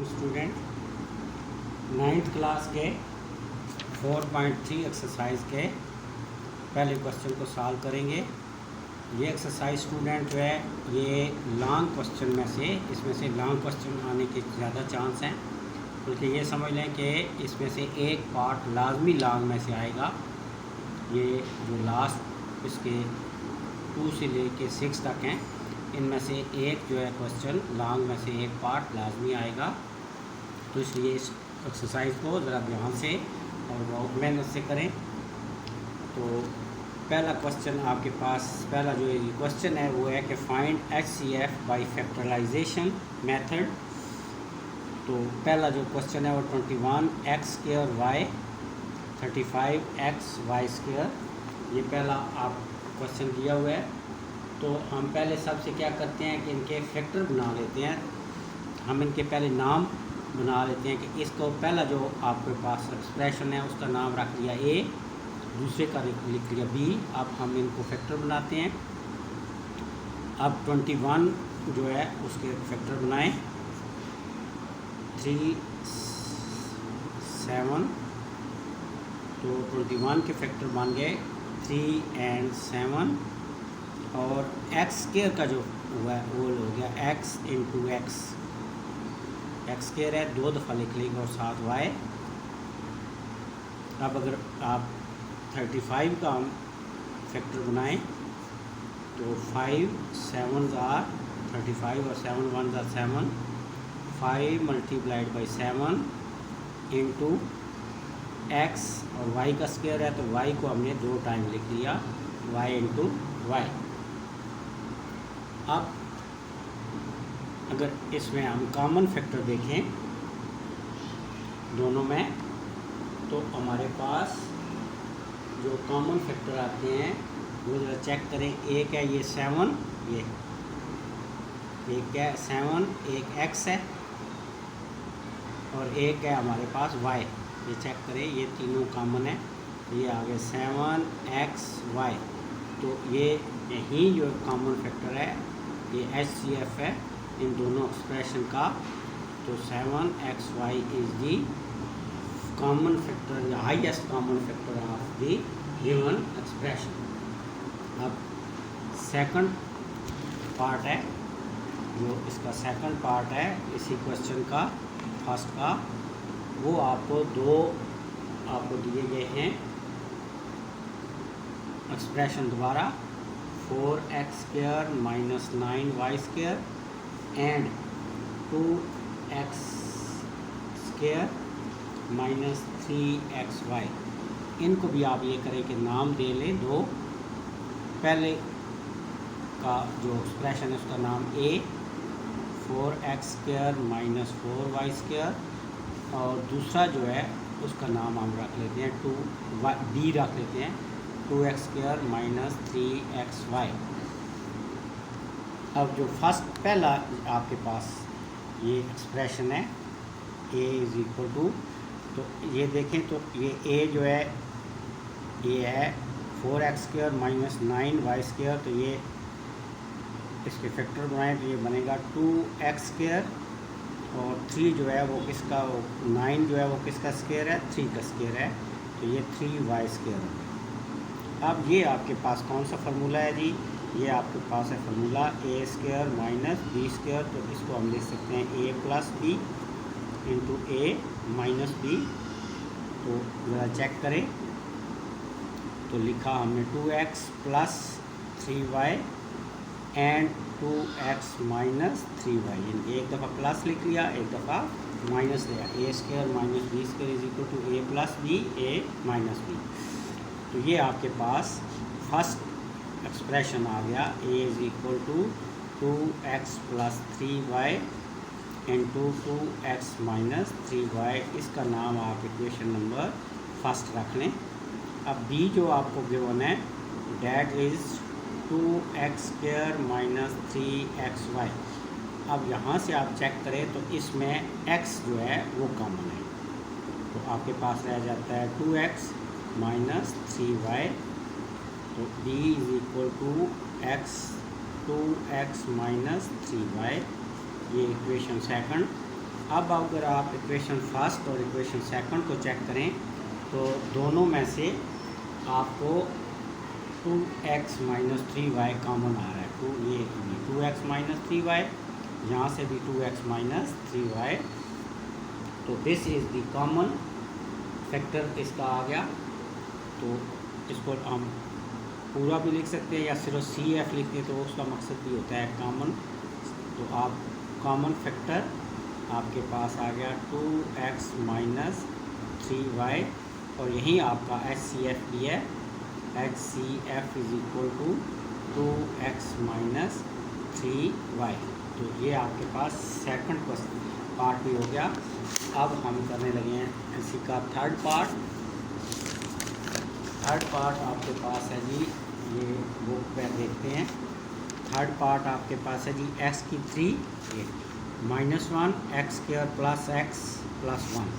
Student 9th class के 4.3 exercise के पहले क्वेश्चन को सॉल्व करेंगे। ये एक्सरसाइज स्टूडेंट जो है ये लॉन्ग क्वेश्चन में से इसमें से लॉन्ग क्वेश्चन आने के ज़्यादा चांस हैं, बल्कि ये समझ लें कि इसमें से एक पार्ट लाजमी लॉन्ग में से आएगा। ये जो लास्ट इसके 2 से लेके 6 तक हैं, इनमें से एक जो है क्वेश्चन लॉन्ग में से एक पार्ट लाजमी आएगा। तो इसलिए इस एक्सरसाइज को ज़रा ध्यान से और बहुत मेहनत से करें। तो पहला क्वेश्चन आपके पास, पहला जो ये क्वेश्चन है वो है कि find HCF by factorisation method. तो पहला जो क्वेश्चन है वो 21x² y 35xy², ये पहला आप क्वेश्चन दिया हुआ है। तो हम पहले सबसे क्या करते हैं कि इनके फैक्टर बना लेते हैं। हम इनके पहले नाम बना लेते हैं कि इसको पहला जो आपके पास एक्सप्रेशन है उसका नाम रख लिया A, दूसरे का लिख लिया B। अब हम इनको फैक्टर बनाते हैं। अब 21 जो है उसके फैक्टर बनाएं, 3 7। तो 21 के फैक्टर बन गए 3 और 7, और x² का जो हुआ है वो हो गया x × x। x² है 2 दफ़ा लिख लेंगे और साथ y। अब अगर आप 35 का हम फैक्टर बनाएं तो 5 7s are 35 और 7 1s are 7। 5 × 7 इंटू x और y का स्क्वायर है तो y को हमने 2 टाइम लिख लिया, y × y। अब अगर इसमें हम कॉमन फैक्टर देखें दोनों में, तो हमारे पास जो कॉमन फैक्टर आते हैं वो जरा चेक करें। एक है ये 7, ये एक है 7, एक x है और एक है हमारे पास y। ये चेक करें, ये तीनों कॉमन है। ये आ गए 7xy। तो ये यही जो कॉमन फैक्टर है ये HCF है इन दोनों एक्सप्रेशन का। तो 7xy is the common factor, the highest common factor of the given expression. अब सेकंड पार्ट है, जो इसका सेकंड पार्ट है इसी क्वेश्चन का फर्स्ट का, वो आपको दिए गए हैं एक्सप्रेशन दोबारा 4x² - 9y² and 2x² - 3xy। इनको भी आप ये करें कि नाम दे लें दो। पहले का जो एक्सप्रेशन है उसका नाम A 4x² - 4y², और दूसरा जो है उसका नाम हम रख लेते हैं B रख लेते हैं 2x² - 3xy। अब जो फर्स्ट पहला आपके पास ये एक्सप्रेशन है A = तो ये देखें तो ये A जो है ये है 4x² - 9y²। तो ये इसके फैक्टर बनाएं तो ये बनेगा 2x², और 3 जो है वो किसका, 9 जो है वो किसका स्क्वायर है, 3 का स्क्वायर है। तो ये 3y² हो गया। अब ये आपके पास कौन सा फार्मूला है जी, ये आपके पास है फार्मूला A² - B²। तो इसको हम लिख सकते हैं A + B × A - B। तो ज़रा चेक करें, तो लिखा हमने 2x + 3y and 2x - 3y। एक दफ़ा प्लस लिख लिया, एक दफ़ा माइनस लिया। A² - B² = A + B, A - B। तो ये आपके पास फर्स्ट एक्सप्रेशन आ गया A = 2x + 3y into 2x - 3y। इसका नाम आप इक्वेशन नंबर फर्स्ट रख लें। अब B जो आपको गिवन है डैट इज़ 2x² - 3xy। अब यहाँ से आप चेक करें तो इसमें x जो है वो कॉमन है, तो आपके पास रह जाता है 2x - 3y। तो B = x 2x - 3y, ये इक्वेशन सेकंड। अब अगर आप इक्वेशन फर्स्ट और इक्वेशन सेकंड को चेक करें तो दोनों में से आपको 2x माइनस 3y कॉमन आ रहा है। ये 2x माइनस 3y, यहाँ से भी 2x माइनस 3y, तो this is the common factor इसका आ गया। तो इसको हम पूरा भी लिख सकते हैं या सिर्फ CF लिख दें तो उसका मकसद भी होता है कॉमन। तो आप कॉमन फैक्टर आपके पास आ गया 2x माइनस 3y, और यही आपका HCF भी है। HCF is equal to 2x minus 3y। तो ये आपके पास सेकंड पार्ट भी हो गया। अब हम करने लगे हैं इसी का थर्ड पार्ट। थर्ड पार्ट आपके पास है जी, ये बुक पे देखते हैं। थर्ड पार्ट आपके पास है जी x की 3 minus 1 x square plus x plus 1।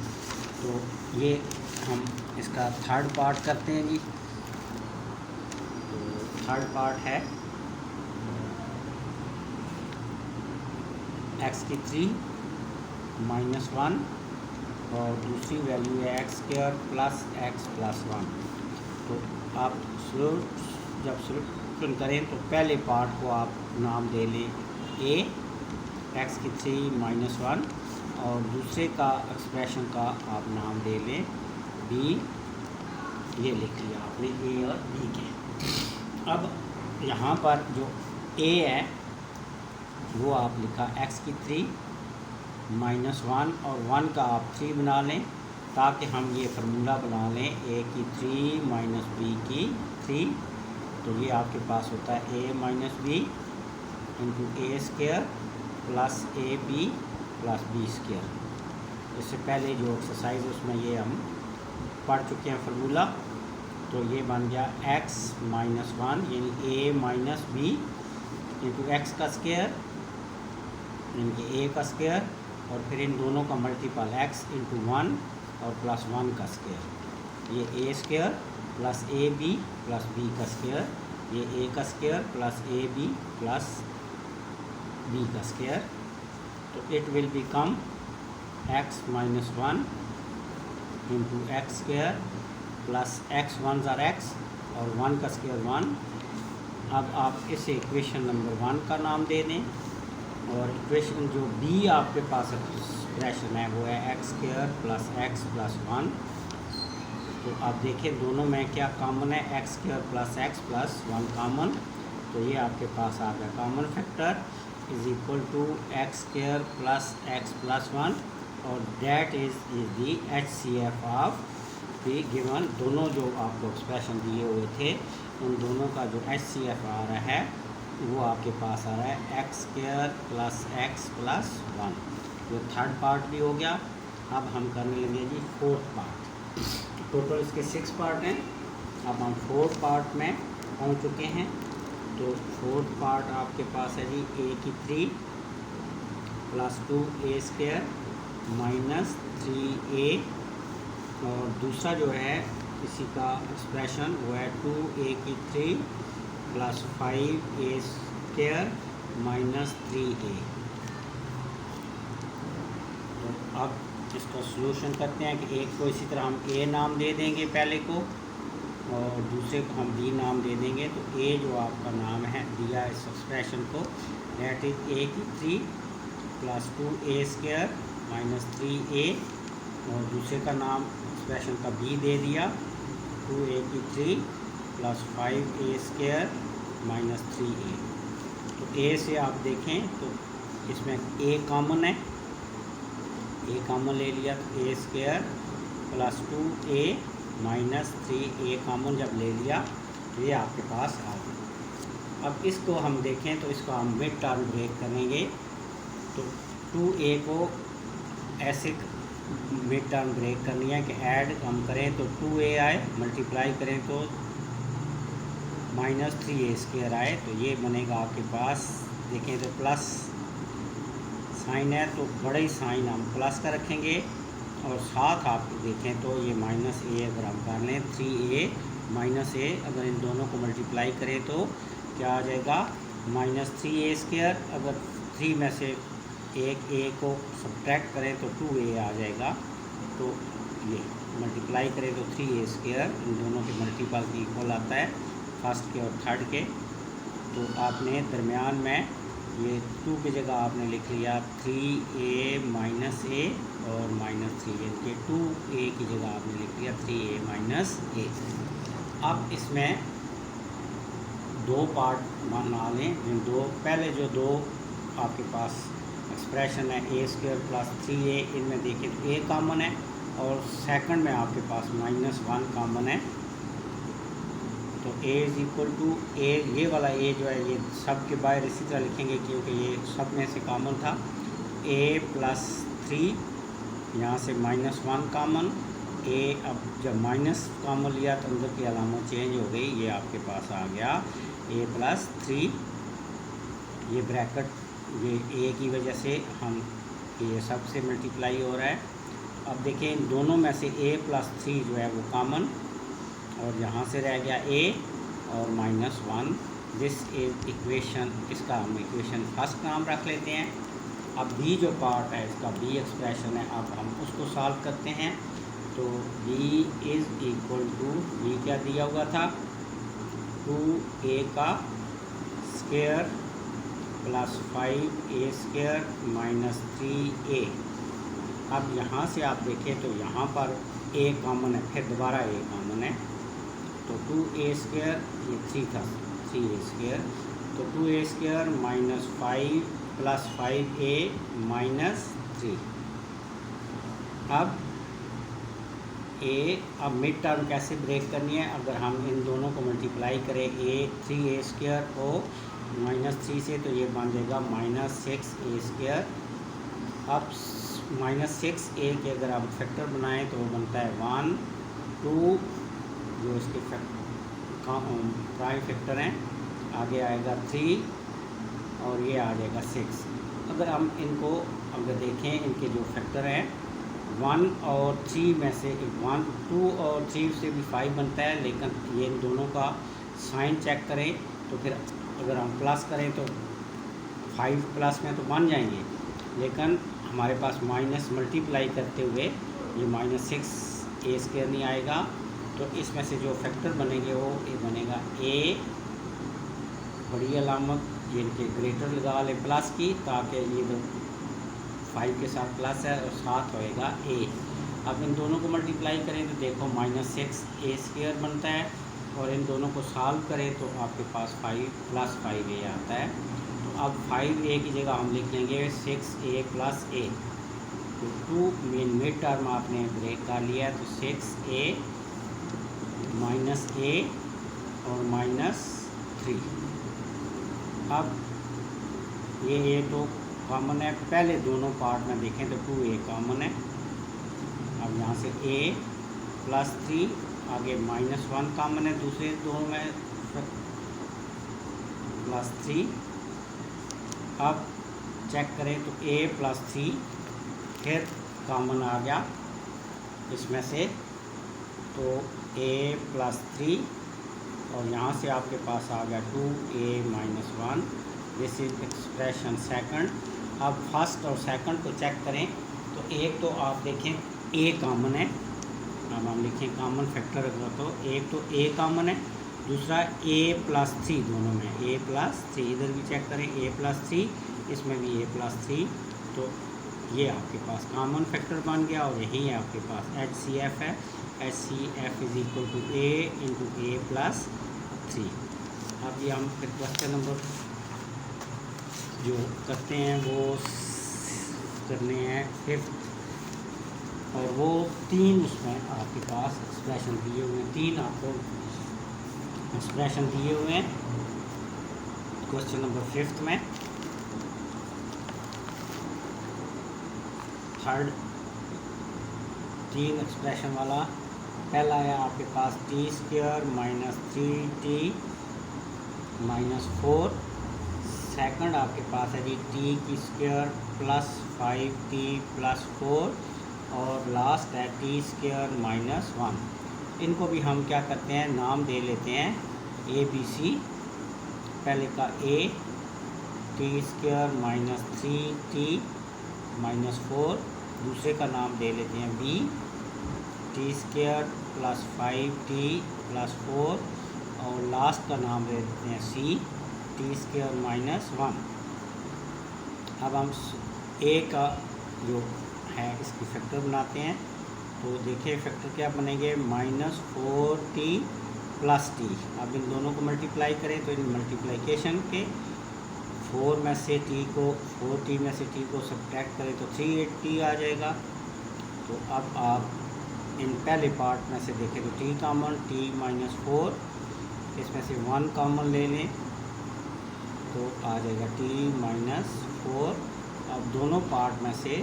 तो ये हम इसका थर्ड पार्ट करते हैं जी। तो थर्ड पार्ट है x की 3 माइनस 1 और दूसरी वैल्यू है x square plus x plus 1। तो आप जब सॉल्यूशन करें तो पहले पार्ट को आप नाम दे लें a x की 3 माइनस 1, और दूसरे का एक्सप्रेशन का आप नाम दे लें b। ये लिख लिया आपने a और b के। अब यहाँ पर जो a है वो आप लिखा x की 3 माइनस 1 और 1 का आप 3 बना लें, ताकि हम ये फार्मूला बना लें a की 3 माइनस b की 3। तो ये आपके पास होता है a minus b into a square plus a b plus b square. इससे पहले जो एक्सरसाइज उसमें ये हम पढ़ चुके हैं फार्मूला। तो ये बन गया x माइनस 1 यानी a minus b into x का स्क्वायर यानी कि a का स्क्वायर, और फिर इन दोनों का मल्टीपल x इंटू 1 और प्लस 1 का स्क्वायर। ये a square plus a b plus b का स्क्वायर, ये a का square plus a b plus b का स्क्वायर। तो it will become x minus 1 into x square plus x 1 ज़ार x और 1 का स्क्वायर 1। अब आप इसे इक्वेशन नंबर 1 का नाम दे दें, और इक्वेशन जो b आपके पास एक्सप्रेशन है वो है x square plus x plus 1। तो आप देखें दोनों में क्या कॉमन है, x square plus x plus 1 common. तो ये आपके पास आ गया common factor is equal to x square plus x plus 1, और that is the HCF of the given. दोनों जो आपको एक्सप्रेशन दिए हुए थे उन दोनों का जो HCF आ रहा है वो आपके पास आ रहा है x square plus x plus 1। तो थर्ड पार्ट भी हो गया। अब हम करने लगे जी फोर्थ पार्ट। टोटल इसके 6 पार्ट हैं। अब हम फोर्थ पार्ट में पहुंच चुके हैं। तो फोर्थ पार्ट आपके पास है जी a की 3 plus 2a square minus 3a, और दूसरा जो है इसी का एक्सप्रेशन वो है 2a की 3 plus 5a square minus 3a। तो अब इसका सॉल्यूशन करते हैं कि एक को इसी तरह हम a नाम दे देंगे पहले को, और दूसरे को हम b नाम दे देंगे। तो a जो आपका नाम है दिया इस एक्सप्रेशन को, दैट इज a की 3 plus 2a square minus 3a, और दूसरे का नाम एक्सप्रेशन का b दे दिया 2a की 3 plus 5a square minus 3a। तो a से आप देखें तो इसमें a कॉमन है, a कॉमन ले लिया तो a square plus 2a minus 3a common जब ले लिया तो ये आपके पास आ गया। अब इसको हम देखें तो इसको हम मिड टर्म ब्रेक करेंगे। तो 2a को ऐसे मिड टर्म ब्रेक करनी है कि ऐड हम करें तो 2a आए, मल्टीप्लाई करें तो माइनस 3a स्क्वायर आए। तो ये बनेगा आपके पास, देखें तो प्लस साइन है तो बड़े ही साइन हम प्लस का रखेंगे, और साथ आप देखें तो ये माइनस a अगर हम कर लें 3a माइनस a, अगर इन दोनों को मल्टीप्लाई करें तो क्या आ जाएगा माइनस 3a स्क्वायर। अगर 3 में से एक ए को सब्ट्रैक्ट करें तो 2a आ जाएगा, तो ये मल्टीप्लाई करें तो 3a², इन दोनों के मल्टीपल की इक्वल आता है फर्स्ट के और थर्ड के। तो आपने दरमियान में ये 2 की जगह आपने लिख लिया 3a माइनस ए और -3, इनके 2a की जगह आपने लिख लिया 3a माइनस ए। अब इसमें दो पार्ट बना लें, पहले जो दो आपके पास एक्सप्रेशन है a² + 3a, इनमें देखें तो a कॉमन है और सेकंड में आपके पास -1 कॉमन है। तो a = a, ये वाला a जो है ये सब के बाहर इसी तरह लिखेंगे क्योंकि ये सब में से कॉमन था। a + 3, यहाँ से -1 कॉमन, a अब जब माइनस कॉमन लिया तो अंदर की अलामत चेंज हो गई, ये आपके पास आ गया a + 3, ये ब्रैकेट ये a की वजह से हम ये सब से मल्टीप्लाई हो रहा है। अब देखें इन दोनों में से a + 3 जो है वो कॉमन, और यहाँ से रह गया a और -1। दिस इज इक्वेशन, इसका हम इक्वेशन फर्स्ट नाम रख लेते हैं। अब b जो पार्ट है इसका b एक्सप्रेशन है, अब हम उसको सॉल्व करते हैं। तो b = b क्या दिया हुआ था, 2a² + 5a² - 3a। अब यहाँ से आप देखें तो यहाँ पर a कॉमन है, फिर दोबारा a कॉमन है, तो 2a², ये 3 था 3a², तो 2a² - 5 + 5a - 3। अब मिड टर्म कैसे ब्रेक करनी है, अगर हम इन दोनों को मल्टीप्लाई करें 3a² को -3 से, तो ये बन जाएगा -6a²। अब -6a के अगर आप फैक्टर बनाएं तो वो बनता है 1 2, जो इसके प्राइम फैक्टर हैं, आगे आएगा 3 और ये आ जाएगा 6। अगर हम इनको देखें, इनके जो फैक्टर हैं 1 और 3 में से 1 2 और 3 से भी 5 बनता है, लेकिन ये इन दोनों का साइन चेक करें तो फिर अगर हम प्लस करें तो 5 प्लस में तो बन जाएंगे, लेकिन हमारे पास माइनस मल्टीप्लाई करते हुए ये -6a² नहीं आएगा। तो इसमें से जो फैक्टर बनेंगे वो ये बनेगा a, बड़ी अलामत ये इनके ग्रेटर लगा ले प्लस की, ताकि ये 5 के साथ प्लस है और साथ होएगा a। अब इन दोनों को मल्टीप्लाई करें तो देखो -6a² बनता है, और इन दोनों को सॉल्व करें तो आपके पास 5 + 5a आता है। तो अब 5a की जगह हम लिख लेंगे 6a + a। तो 2 मिड टर्म आपने ब्रेक कर लिया है, तो 6a - a और -3। अब ये तो कॉमन है, पहले दोनों पार्ट में देखें तो 2a कॉमन है। अब यहाँ से a + 3, आगे -1 कॉमन है दूसरे दोनों में, +3। अब चेक करें तो a + 3 फिर कॉमन आ गया इसमें से, तो a + 3 और यहाँ से आपके पास आ गया 2a - 1। This is expression second. अब फर्स्ट और सेकंड को चेक करें तो एक तो आप देखें a कॉमन है, अब हम लिखें कॉमन फैक्टर अगर तो एक तो a कॉमन है, दूसरा a + 3, दोनों में a + 3, इधर भी चेक करें a + 3, इसमें भी a + 3। तो ये आपके पास कॉमन फैक्टर बन गया और यही है आपके पास HCF है। HCF = a × a + 3। अब ये हम फिर क्वेश्चन नंबर जो करते हैं वो करने हैं 5th, और वो 3 उसमें आपके पास एक्सप्रेशन दिए हुए हैं, 3 आपको एक्सप्रेशन दिए हुए हैं क्वेश्चन नंबर 5th में। थर्ड 3 एक्सप्रेशन वाला पहला है आपके पास t² - 3t - 4। सेकंड आपके पास है जी t² + 5t + 4, और लास्ट है t² - 1। इनको भी हम क्या करते हैं, नाम दे लेते हैं ABC। पहले का a, t² - 3t -4, दूसरे का नाम दे लेते हैं b, t² + 5t+4, और लास्ट का नाम दे देते हैं c, t² - 1। अब हम a का जो है इसकी फैक्टर बनाते हैं। तो देखिए फैक्टर क्या बनेंगे, -4t + t। अब इन दोनों को मल्टीप्लाई करें तो इन मल्टीप्लिकेशन के 4 में से t को 4t में से t को सब्ट्रैक्ट करें तो 380 आ जाएगा। तो अब आप इन पहले पार्ट में से देखें तो t कॉमन, t - 4, इसमें से 1 कॉमन ले लें तो आ जाएगा t - 4। अब दोनों पार्ट में से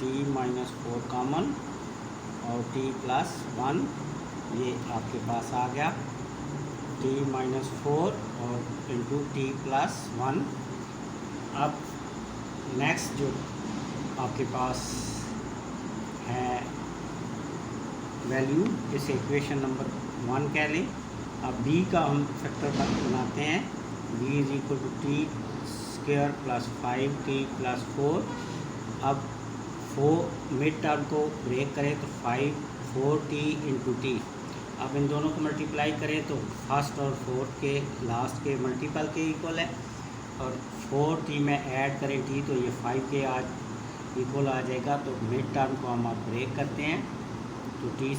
t - 4 कॉमन और t + 1 ये आपके पास आ गया, t - 4 और इंटू t + 1। अब नेक्स्ट जो आपके पास है वैल्यू, इसे इक्वेशन नंबर 1 कह लें। अब b का हम फैक्टर बनाते हैं, b = t² + 5t+4। अब 4 मिड टर्म को ब्रेक करें तो 4t × t। अब इन दोनों को मल्टीप्लाई करें तो फर्स्ट और फोर्थ के लास्ट के मल्टीपल के इक्वल है, और 4t में ऐड करें t तो ये 5 के इक्वल आ जाएगा। तो मिड टर्म को हम अब ब्रेक करते हैं तो t²,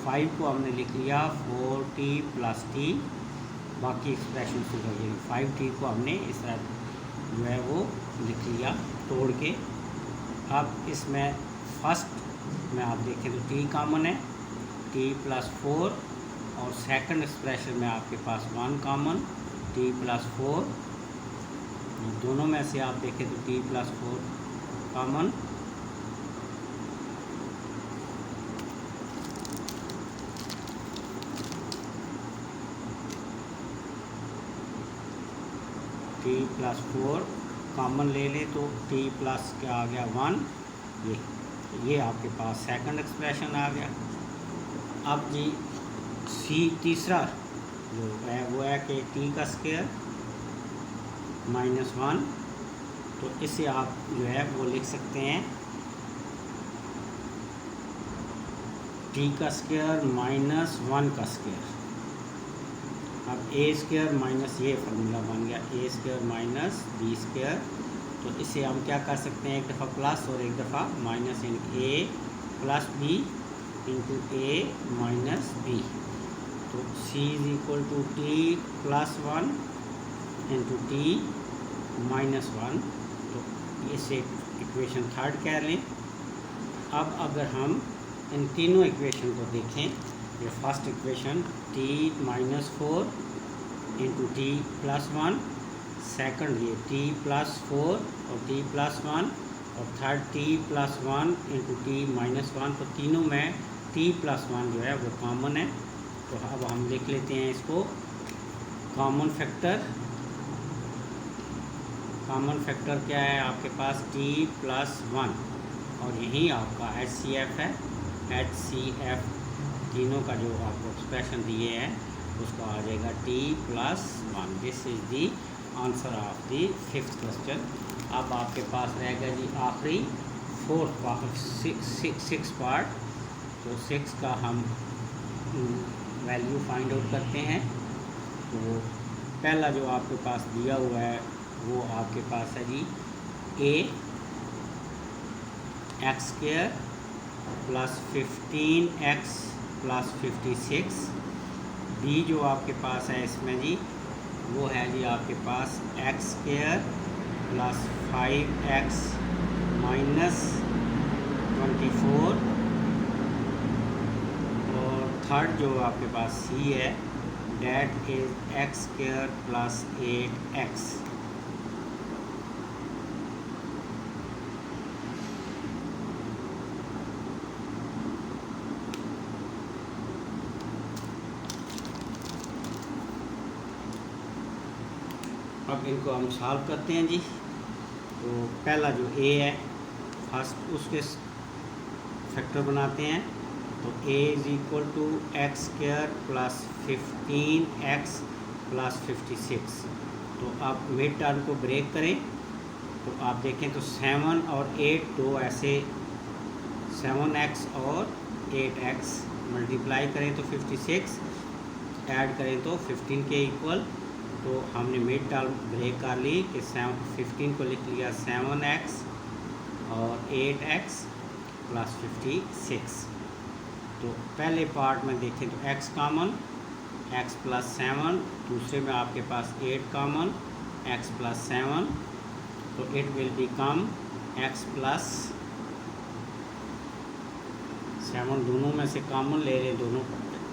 5 को हमने लिख लिया 4t + t, बाकी एक्सप्रेशन से 5t को हमने इस तरह जो है वो लिख लिया तोड़ के। अब इसमें फर्स्ट में आप देखें तो t कॉमन है, t + 4, और सेकंड एक्सप्रेशन में आपके पास 1 कॉमन, t + 4। दोनों में से आप देखें तो t + 4 कॉमन, t + 4 कॉमन ले लें तो t प्लस क्या आ गया 1। ये आपके पास सेकंड एक्सप्रेशन आ गया। अब जी c तीसरा जो है वो है कि t² - 1, तो इसे आप जो है वो लिख सकते हैं t² - 1²। अब a² माइनस, ये फार्मूला बन गया a² - b²। तो इसे हम क्या कर सकते हैं, एक दफ़ा प्लस और एक दफ़ा minus, in a + b × a - b। तो c = t + 1 × t - 1। तो इसे इक्वेशन 3 कह लें। अब अगर हम इन तीनों इक्वेशन को देखें, ये first equation t - 4 × t + 1, second ये t + 4 और t + 1, और थर्ड t + 1 × t - 1। तो तीनों में t + 1 जो है वो कॉमन है। तो अब हम लिख लेते हैं इसको कॉमन फैक्टर। कॉमन फैक्टर क्या है आपके पास, t + 1, और यही आपका HCF है। HCF तीनों का जो आपको एक्सप्रेशन दिए हैं उसका आ जाएगा t + 1। This is the answer of the 5th question. अब आपके पास रह गया जी आखिरी 4th पार्ट, 6 पार्ट। तो 6 का हम वैल्यू फाइंड आउट करते हैं। तो पहला जो आपके पास दिया हुआ है वो आपके पास है जी a x² + 15x + 56। b जो आपके पास है इसमें जी वो है जी आपके पास x² + 5x - 24। और थर्ड जो आपके पास c है, डेट इज x² + 8x। अब इनको हम सॉल्व करते हैं जी। तो पहला जो a है फर्स्ट, उसके फैक्टर बनाते हैं। तो a = x² + 15x + 56। तो आप मिड टर्म को ब्रेक करें तो आप देखें तो 7 और 8 दो ऐसे 7x और 8x मल्टीप्लाई करें तो 56, ऐड करें तो 15 के इक्वल। तो हमने मिड टर्म ब्रेक कर ली कि 15 को लिख लिया 7x और 8x प्लस 56। तो पहले पार्ट में देखें तो x कॉमन, x प्लस 7, दूसरे में आपके पास 8 कॉमन, x प्लस 7, तो it will become x plus 7, दोनों में से कॉमन ले लें दोनों,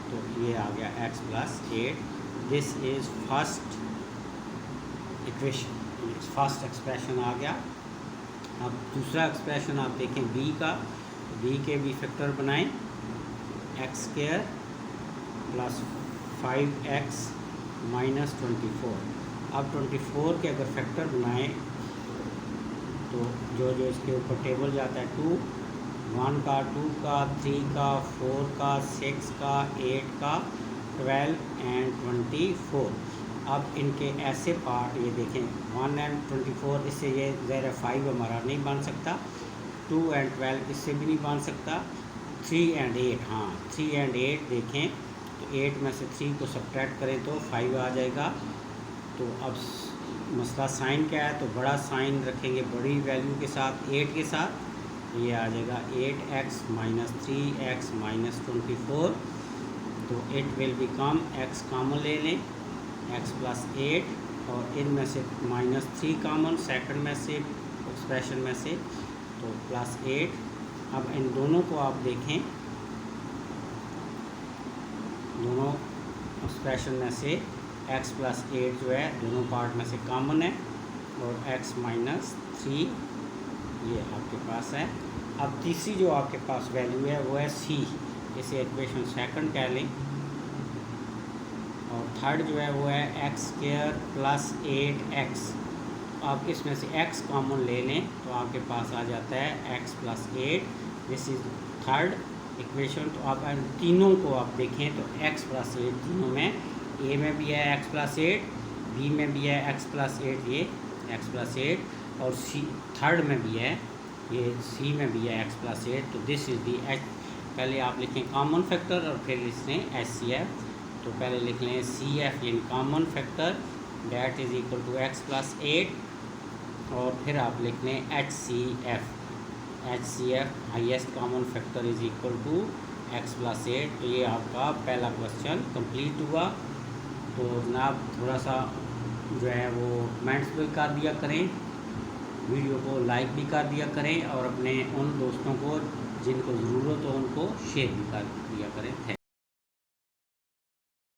तो ये आ गया x plus 8। This is first equation, first expression आ गया। अब दूसरा एक्सप्रेशन आप देखें b का, b के भी फैक्टर बनाएं, x square plus 5x minus 24। अब 24 के अगर फैक्टर बनाएं तो जो जो इसके ऊपर टेबल जाता है 2, 1 का, 2 का, 3 का, 4 का, 6 का, 8 का, 12 एंड 24। अब इनके ऐसे पार्ट ये देखें 1 एंड 24, इससे ये ज़रा 5 हमारा नहीं बन सकता, 2 एंड 12 इससे भी नहीं बन सकता, 3 एंड 8, हाँ 3 एंड 8 देखें तो 8 में से 3 को सब्ट्रैक्ट करें तो 5 आ जाएगा। तो अब मसला साइन क्या है, तो बड़ा साइन रखेंगे बड़ी वैल्यू के साथ 8 के साथ, ये आ जाएगा 8x माइनस 3x माइनस 24। तो it will become x common ले लें, x प्लस 8 और इनमें से माइनस 3 कॉमन सेकंड में से एक्सप्रेशन में से, तो प्लस 8। अब इन दोनों को आप देखें, दोनों एक्सप्रेशन में से x प्लस 8 जो है दोनों पार्ट में से कॉमन है और x माइनस 3 ये आपके पास है। अब तीसरी जो आपके पास वैल्यू है वो है c, इसे इक्वेशन सेकंड कह लें, और थर्ड जो है वो है एक्स स्क्वायर प्लस 8x। आप इसमें से x कॉमन ले लें तो आपके पास आ जाता है x plus 8, this is third equation. तो आप तीनों को आप देखें तो x प्लस 8 तीनों में, a में भी है x प्लस 8, b में भी है x प्लस 8, ये x प्लस 8, और c थर्ड में भी है, ये c में भी है x प्लस 8। तो दिस इज़ दी h, पहले आप लिखें कॉमन फैक्टर और फिर लिखें HCF। तो पहले लिख लें CF इन common factor, that is equal to x plus 8, और फिर आप लिख लें HCF, HCF highest common factor is equal to x plus 8। तो ये आपका पहला क्वेश्चन कंप्लीट हुआ। तो जनाब थोड़ा सा जो है वो कमेंट्स भी कर दिया करें, वीडियो को लाइक भी कर दिया करें, और अपने उन दोस्तों को जिनको ज़रूरत हो उनको शेयर भी कर दिया करें। थैंक